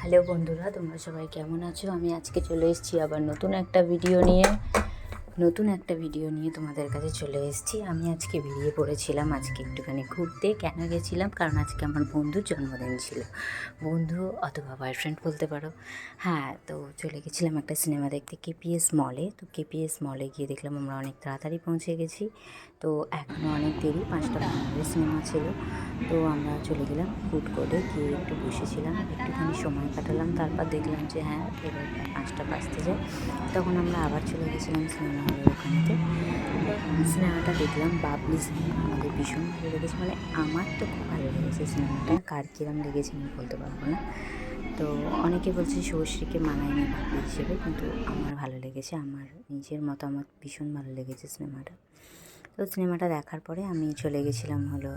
Hello বন্ধুরা, তোমরা সবাই কেমন আছো? আমি আজকে চলে এসেছি আবার নতুন একটা ভিডিও নিয়ে তোমাদের কাছে চলে এসেছি। আমি আজকে বেরিয়ে পড়েছিলাম একটুখানি ঘুরতে। কেন গেছিলাম? কারণ আজকে আমার বন্ধুর জন্মদিন ছিল। বন্ধু অথবা বয়ফ্রেন্ড বলতে পারো। হ্যাঁ, তো চলে গেছিলাম একটা সিনেমা দেখতে কেপিএস মলে। তো কেপিএস মলে গিয়ে দেখলাম আমরা অনেক তাড়াতাড়ি পৌঁছে গেছি। তো এখনও অনেক দেরি, 5:15 সিনেমা ছিল। তো আমরা চলে গেলাম ফুড কোর্টে, গিয়ে একটু বসেছিলাম, একটুখানি সময় কাটালাম। তারপর দেখলাম যে হ্যাঁ, এবার 5টা বাজতে যায়। তখন আমরা আবার চলে গেছিলাম সিনেমা হলের ওখানেতে। সিনেমাটা দেখলাম, বাবলি সিনেমা। আমাদের ভীষণ ভালো লেগেছে, মানে আমার তো খুব ভালো লেগেছে সিনেমাটা। কার কীরকম লেগেছে আমি বলতে পারবো না। তো অনেকে বলছে শুভশ্রীকে মানায়নি বাবলি হিসেবে, কিন্তু আমার ভালো লেগেছে। আমার নিজের মতামত, ভীষণ ভালো লেগেছে সিনেমাটা। তো সিনেমাটা দেখার পরে আমি চলে গেছিলাম হলো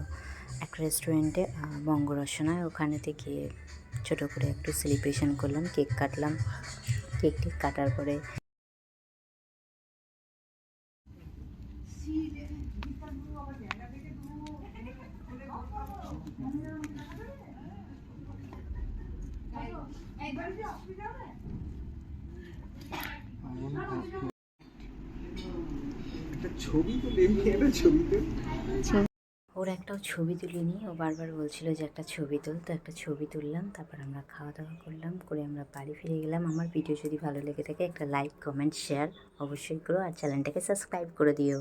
একটা রেস্টুরেন্টে, বঙ্গরসনায়। ওখানেতে গিয়ে ছোটো করে একটু সেলিব্রেশন করলাম, কেক কাটলাম। কেক কাটার পরে ওর একটাও ছবি তুলিনি। ও বারবার বলছিল যে একটা ছবি তুল, তো একটা ছবি তুললাম। তারপর আমরা খাওয়া দাওয়া করলাম, করে আমরা বাড়ি ফিরে গেলাম। আমার ভিডিও যদি ভালো লেগে থাকে একটা লাইক, কমেন্ট, শেয়ার অবশ্যই করো, আর চ্যানেলটাকে সাবস্ক্রাইব করে দিও।